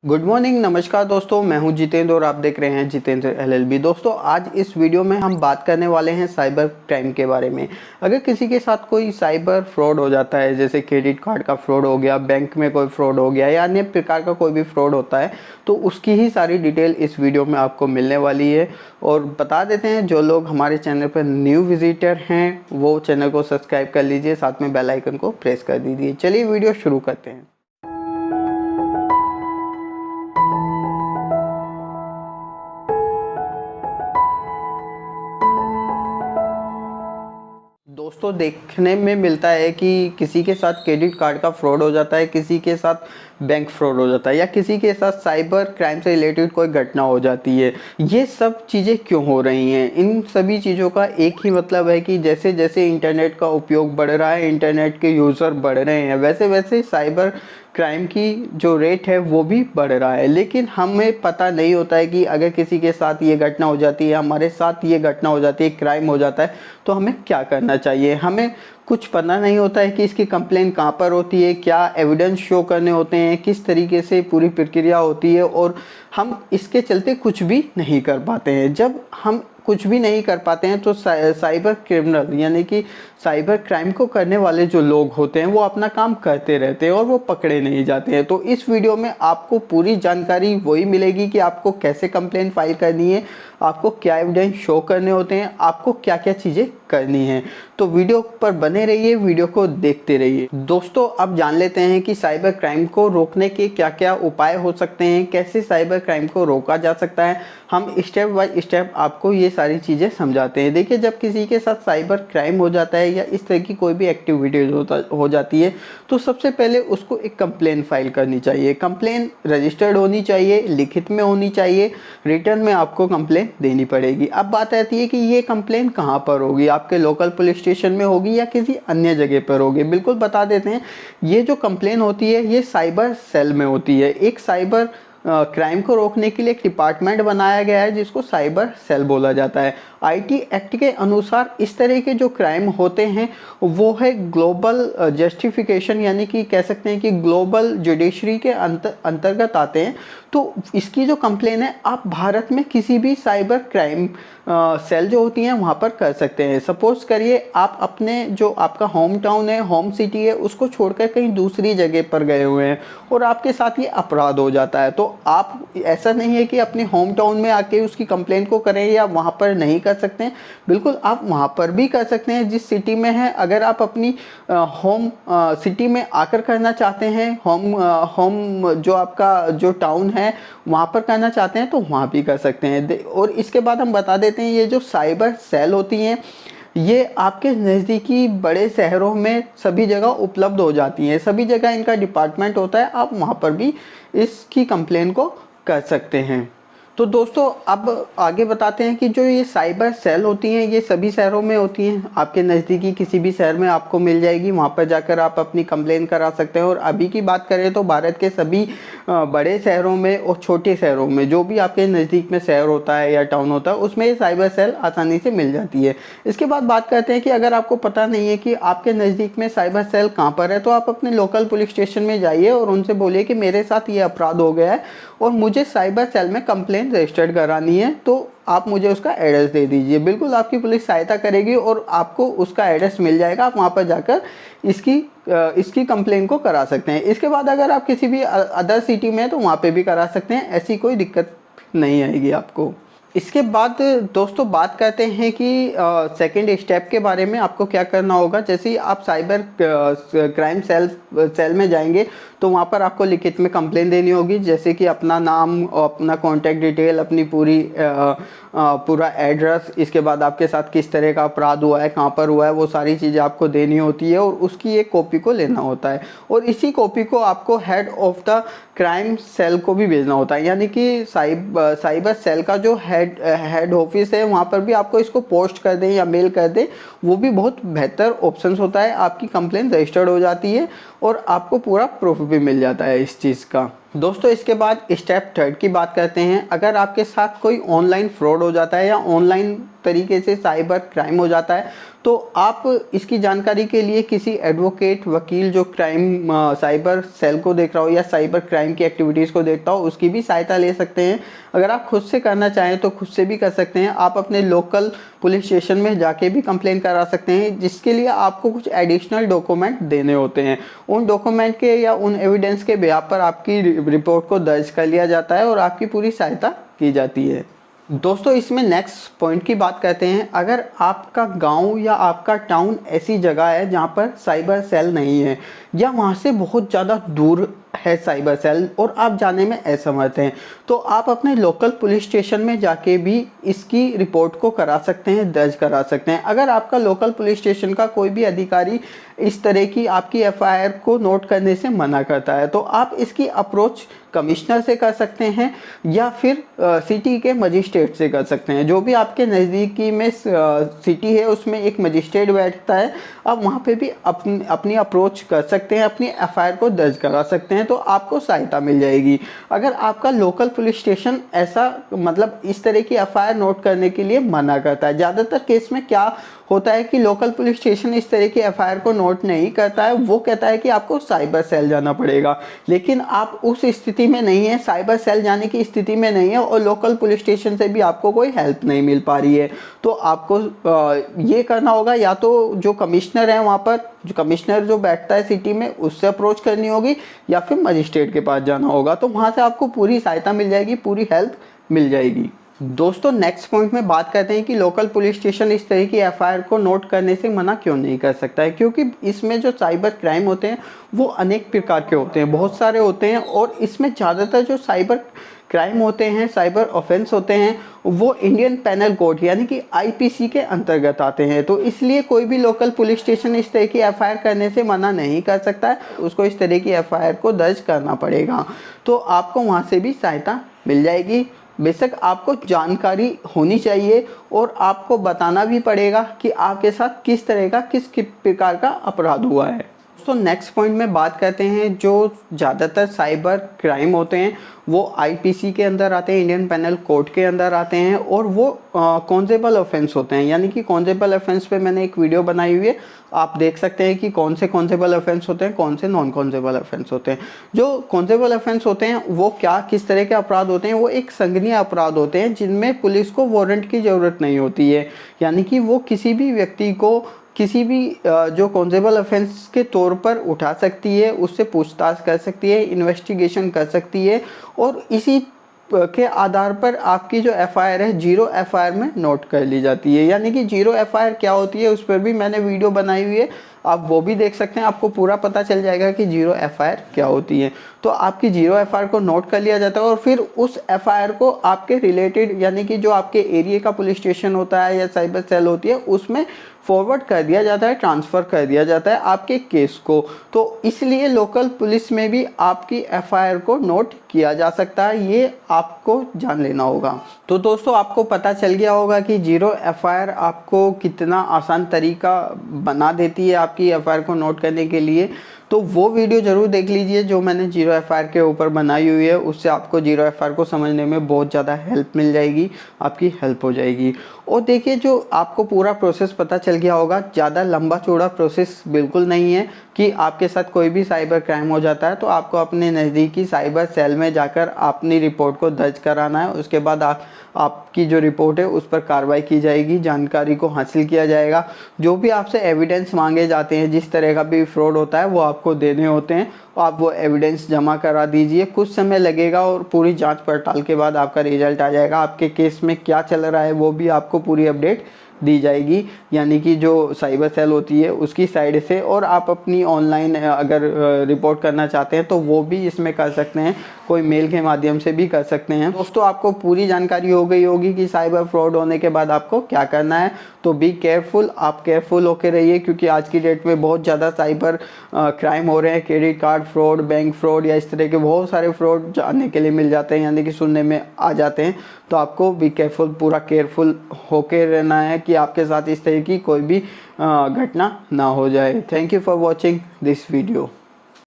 Good morning, नमस्कार दोस्तों। मैं हूं जितेंद्र और आप देख रहे हैं जितेंद्र एलएलबी। दोस्तों, आज इस वीडियो में हम बात करने वाले हैं साइबर क्राइम के बारे में। अगर किसी के साथ कोई साइबर फ्रॉड हो जाता है, जैसे क्रेडिट कार्ड का फ्रॉड हो गया, बैंक में कोई फ्रॉड हो गया या अन्य प्रकार का कोई भी फ्रॉड होता है, तो उसकी ही सारी डिटेल इस वीडियो में आपको मिलने वाली है। और बता देते हैं, जो लोग हमारे चैनल पर न्यू विजिटर हैं वो चैनल को सब्सक्राइब कर लीजिए, साथ में बेल आइकन को प्रेस कर दीजिए। चलिए वीडियो शुरू करते हैं। दोस्तों, देखने में मिलता है कि किसी के साथ क्रेडिट कार्ड का फ्रॉड हो जाता है, किसी के साथ बैंक फ्रॉड हो जाता है या किसी के साथ साइबर क्राइम से रिलेटेड कोई घटना हो जाती है। ये सब चीज़ें क्यों हो रही हैं? इन सभी चीज़ों का एक ही मतलब है कि जैसे जैसे इंटरनेट का उपयोग बढ़ रहा है, इंटरनेट के यूज़र बढ़ रहे हैं, वैसे वैसे साइबर क्राइम की जो रेट है वो भी बढ़ रहा है। लेकिन हमें पता नहीं होता है कि अगर किसी के साथ ये घटना हो जाती है, हमारे साथ ये घटना हो जाती है, क्राइम हो जाता है, तो हमें क्या करना चाहिए। हमें कुछ पता नहीं होता है कि इसकी कंप्लेन कहाँ पर होती है, क्या एविडेंस शो करने होते हैं, किस तरीके से पूरी प्रक्रिया होती है, और हम इसके चलते कुछ भी नहीं कर पाते हैं। जब हम कुछ भी नहीं कर पाते हैं तो साइबर क्रिमिनल यानी कि साइबर क्राइम को करने वाले जो लोग होते हैं वो अपना काम करते रहते हैं और वो पकड़े नहीं जाते हैं। तो इस वीडियो में आपको पूरी जानकारी वही मिलेगी कि आपको कैसे कंप्लेंट फाइल करनी है, आपको क्या एविडेंस शो करने होते हैं, आपको क्या क्या चीज़ें करनी है। तो वीडियो पर बने रहिए, वीडियो को देखते रहिए। दोस्तों, अब जान लेते हैं कि साइबर क्राइम को रोकने के क्या क्या उपाय हो सकते हैं, कैसे साइबर क्राइम को रोका जा सकता है। हम स्टेप बाय स्टेप आपको ये सारी चीज़ें समझाते हैं। देखिए, जब किसी के साथ साइबर क्राइम हो जाता है या इस तरह की कोई भी एक्टिविटीज हो जाती है, तो सबसे पहले उसको एक कंप्लेन फाइल करनी चाहिए। कंप्लेन रजिस्टर्ड होनी चाहिए, लिखित में होनी चाहिए, रिटर्न में आपको कंप्लेन देनी पड़ेगी। अब बात आती है कि ये कंप्लेन कहाँ पर होगी, आपके लोकल पुलिस स्टेशन में होगी या किसी अन्य जगह पर होगी। बिल्कुल बता देते हैं, ये जो कंप्लेन होती है ये साइबर सेल में होती है। एक साइबर क्राइम को रोकने के लिए एक डिपार्टमेंट बनाया गया है जिसको साइबर सेल बोला जाता है। आईटी एक्ट के अनुसार इस तरह के जो क्राइम होते हैं वो है ग्लोबल जस्टिफिकेशन, यानी कि कह सकते हैं कि ग्लोबल जुडिशरी के अंतर्गत आते हैं। तो इसकी जो कंप्लेन है आप भारत में किसी भी साइबर क्राइम सेल जो होती हैं वहाँ पर कर सकते हैं। सपोज करिए आप अपने जो आपका होम टाउन है, होम सिटी है, उसको छोड़कर कहीं दूसरी जगह पर गए हुए हैं और आपके साथ ये अपराध हो जाता है। तो आप, ऐसा नहीं है कि अपने होम टाउन में आके उसकी कंप्लेंट को करें या वहाँ पर नहीं कर सकते हैं। बिल्कुल आप वहाँ पर भी कर सकते हैं जिस सिटी में है। अगर आप अपनी होम सिटी में आकर करना चाहते हैं, होम जो आपका जो टाउन है वहाँ पर करना चाहते हैं, तो वहाँ भी कर सकते हैं। और इसके बाद हम बता देते हैं, ये जो साइबर सेल होती हैं ये आपके नज़दीकी बड़े शहरों में सभी जगह उपलब्ध हो जाती हैं। सभी जगह इनका डिपार्टमेंट होता है, आप वहाँ पर भी इसकी कंप्लेन को कर सकते हैं। तो दोस्तों, अब आगे बताते हैं कि जो ये साइबर सेल होती हैं ये सभी शहरों में होती हैं। आपके नज़दीकी किसी भी शहर में आपको मिल जाएगी, वहाँ पर जाकर आप अपनी कंप्लेन करा सकते हैं। और अभी की बात करें तो भारत के सभी बड़े शहरों में और छोटे शहरों में, जो भी आपके नज़दीक में शहर होता है या टाउन होता है, उसमें ये साइबर सेल आसानी से मिल जाती है। इसके बाद बात करते हैं कि अगर आपको पता नहीं है कि आपके नज़दीक में साइबर सेल कहाँ पर है, तो आप अपने लोकल पुलिस स्टेशन में जाइए और उनसे बोलिए कि मेरे साथ ये अपराध हो गया है और मुझे साइबर सेल में कंप्लेन रजिस्टर्ड करानी है, तो आप मुझे उसका एड्रेस दे दीजिए। बिल्कुल आपकी पुलिस सहायता करेगी और आपको उसका एड्रेस मिल जाएगा। आप वहाँ पर जाकर इसकी कंप्लेन को करा सकते हैं। इसके बाद अगर आप किसी भी अदर सिटी में हैं तो वहाँ पे भी करा सकते हैं, ऐसी कोई दिक्कत नहीं आएगी आपको। इसके बाद दोस्तों बात करते हैं कि सेकंड स्टेप के बारे में। आपको क्या करना होगा, जैसे ही आप साइबर क्राइम सेल में जाएंगे तो वहाँ पर आपको लिखित में कंप्लेन देनी होगी, जैसे कि अपना नाम, अपना कॉन्टैक्ट डिटेल, अपनी पूरा एड्रेस, इसके बाद आपके साथ किस तरह का अपराध हुआ है, कहाँ पर हुआ है, वो सारी चीज़ें आपको देनी होती है और उसकी एक कॉपी को लेना होता है। और इसी कॉपी को आपको head of the crime cell को भी भेजना होता है, यानी कि साइबर सेल का जो हेड ऑफिस है वहाँ पर भी आपको इसको पोस्ट कर दें या मेल कर दें, वो भी बहुत बेहतर ऑप्शन होता है। आपकी कंप्लेन रजिस्टर्ड हो जाती है और आपको पूरा प्रूफ भी मिल जाता है इस चीज़ का। दोस्तों इसके बाद स्टेप थर्ड की बात करते हैं। अगर आपके साथ कोई ऑनलाइन फ्रॉड हो जाता है या ऑनलाइन तरीके से साइबर क्राइम हो जाता है, तो आप इसकी जानकारी के लिए किसी एडवोकेट, वकील जो क्राइम साइबर सेल को देख रहा हो या साइबर क्राइम की एक्टिविटीज़ को देखता हो, उसकी भी सहायता ले सकते हैं। अगर आप खुद से करना चाहें तो खुद से भी कर सकते हैं। आप अपने लोकल पुलिस स्टेशन में जाके भी कंप्लेन करा सकते हैं, जिसके लिए आपको कुछ एडिशनल डॉक्यूमेंट देने होते हैं। उन डॉक्यूमेंट के या उन एविडेंस के बिहाफ पर आपकी रिपोर्ट को दर्ज कर लिया जाता है और आपकी पूरी सहायता की जाती है। दोस्तों इसमें नेक्स्ट पॉइंट की बात करते हैं। अगर आपका गांव या आपका टाउन ऐसी जगह है जहां पर साइबर सेल नहीं है या वहां से बहुत ज़्यादा दूर है साइबर सेल और आप जाने में असमर्थ हैं, तो आप अपने लोकल पुलिस स्टेशन में जाके भी इसकी रिपोर्ट को करा सकते हैं, दर्ज करा सकते हैं। अगर आपका लोकल पुलिस स्टेशन का कोई भी अधिकारी इस तरह की आपकी एफआईआर को नोट करने से मना करता है, तो आप इसकी अप्रोच कमिश्नर से कर सकते हैं या फिर सिटी के मजिस्ट्रेट से कर सकते हैं। जो भी आपके नज़दीकी में सिटी है उसमें एक मजिस्ट्रेट बैठता है, आप वहाँ पे भी अपनी अप्रोच कर सकते हैं, अपनी एफआईआर को दर्ज करा सकते हैं, तो आपको सहायता मिल जाएगी। अगर आपका लोकल पुलिस स्टेशन ऐसा मतलब इस तरह की एफआईआर नोट करने के लिए मना करता है, ज़्यादातर केस में क्या होता है कि लोकल पुलिस स्टेशन इस तरह की एफआईआर को नोट नहीं करता है, वो कहता है कि आपको साइबर सेल जाना पड़ेगा। लेकिन आप उस स्थिति में नहीं है, साइबर सेल जाने की स्थिति में नहीं है और लोकल पुलिस स्टेशन से भी आपको कोई हेल्प नहीं मिल पा रही है, तो आपको ये करना होगा, या तो जो कमिश्नर है वहाँ पर, जो कमिश्नर जो बैठता है सिटी में, उससे अप्रोच करनी होगी या फिर मजिस्ट्रेट के पास जाना होगा। तो वहाँ से आपको पूरी सहायता मिल जाएगी, पूरी हेल्प मिल जाएगी। दोस्तों नेक्स्ट पॉइंट में बात करते हैं कि लोकल पुलिस स्टेशन इस तरह की एफआईआर को नोट करने से मना क्यों नहीं कर सकता है। क्योंकि इसमें जो साइबर क्राइम होते हैं वो अनेक प्रकार के होते हैं, बहुत सारे होते हैं, और इसमें ज़्यादातर जो साइबर क्राइम होते हैं, साइबर ऑफेंस होते हैं, वो इंडियन पैनल कोड यानी कि आईपीसी के अंतर्गत आते हैं। तो इसलिए कोई भी लोकल पुलिस स्टेशन इस तरह की एफआईआर करने से मना नहीं कर सकता है, उसको इस तरह की एफआईआर को दर्ज करना पड़ेगा। तो आपको वहाँ से भी सहायता मिल जाएगी। बेशक आपको जानकारी होनी चाहिए और आपको बताना भी पड़ेगा कि आपके साथ किस तरह का, किस प्रकार का अपराध हुआ है। तो नेक्स्ट पॉइंट में बात करते हैं, जो ज़्यादातर साइबर क्राइम होते हैं वो आईपीसी के अंदर आते हैं, इंडियन पैनल कोड के अंदर आते हैं, और वो कॉन्जेबल ऑफेंस होते हैं। यानी कि कॉन्जेबल ऑफेंस पे मैंने एक वीडियो बनाई हुई है, आप देख सकते हैं कि कौन से कॉन्जेबल ऑफेंस होते हैं, कौन से नॉन कॉन्जेबल ऑफेंस होते हैं। जो कॉन्जेबल ऑफेंस होते हैं वो क्या, किस तरह के अपराध होते हैं, वो एक संज्ञेय अपराध होते हैं जिनमें पुलिस को वारंट की ज़रूरत नहीं होती है। यानी कि वो किसी भी व्यक्ति को किसी भी जो कॉन्जेबल ऑफेंस के तौर पर उठा सकती है, उससे पूछताछ कर सकती है, इन्वेस्टिगेशन कर सकती है, और इसी के आधार पर आपकी जो एफआईआर है जीरो एफआईआर में नोट कर ली जाती है। यानी कि जीरो एफआईआर क्या होती है उस पर भी मैंने वीडियो बनाई हुई है, आप वो भी देख सकते हैं, आपको पूरा पता चल जाएगा कि जीरो एफआईआर क्या होती है। तो आपकी जीरो एफआईआर को नोट कर लिया जाता है और फिर उस एफआईआर को आपके रिलेटेड यानी कि जो आपके एरिया का पुलिस स्टेशन होता है या साइबर सेल होती है उसमें फॉरवर्ड कर दिया जाता है, ट्रांसफ़र कर दिया जाता है आपके केस को। तो इसलिए लोकल पुलिस में भी आपकी एफआईआर को नोट किया जा सकता है, ये आपको जान लेना होगा। तो दोस्तों आपको पता चल गया होगा कि जीरो एफआईआर आपको कितना आसान तरीका बना देती है आपकी एफआईआर को नोट करने के लिए। तो वो वीडियो ज़रूर देख लीजिए जो मैंने जीरो एफआईआर के ऊपर बनाई हुई है, उससे आपको जीरो एफआईआर को समझने में बहुत ज़्यादा हेल्प मिल जाएगी, आपकी हेल्प हो जाएगी। और देखिए जो आपको पूरा प्रोसेस पता चल गया होगा, ज़्यादा लंबा चौड़ा प्रोसेस बिल्कुल नहीं है कि आपके साथ कोई भी साइबर क्राइम हो जाता है तो आपको अपने नज़दीकी साइबर सेल में जाकर अपनी रिपोर्ट को दर्ज कराना है। उसके बाद आपकी जो रिपोर्ट है उस पर कार्रवाई की जाएगी, जानकारी को हासिल किया जाएगा। जो भी आपसे एविडेंस मांगे जाते हैं, जिस तरह का भी फ्रॉड होता है वो आपको देने होते हैं, आप वो एविडेंस जमा करा दीजिए। कुछ समय लगेगा और पूरी जांच पड़ताल के बाद आपका रिजल्ट आ जाएगा। आपके केस में क्या चल रहा है वो भी आपको पूरी अपडेट दी जाएगी, यानी कि जो साइबर सेल होती है उसकी साइड से। और आप अपनी ऑनलाइन अगर रिपोर्ट करना चाहते हैं तो वो भी इसमें कर सकते हैं, कोई मेल के माध्यम से भी कर सकते हैं। दोस्तों आपको पूरी जानकारी हो गई होगी कि साइबर फ्रॉड होने के बाद आपको क्या करना है। तो बी केयरफुल, आप केयरफुल होकर रहिए, क्योंकि आज की डेट में बहुत ज़्यादा साइबर क्राइम हो रहे हैं। Credit card fraud, bank fraud या इस तरह के बहुत सारे फ्रॉड जानने के लिए मिल जाते हैं, यानी कि सुनने में आ जाते हैं। तो आपको बी केयरफुल, पूरा केयरफुल होकर रहना है कि आपके साथ इस तरह की कोई भी घटना ना हो जाए। Thank you for watching this video.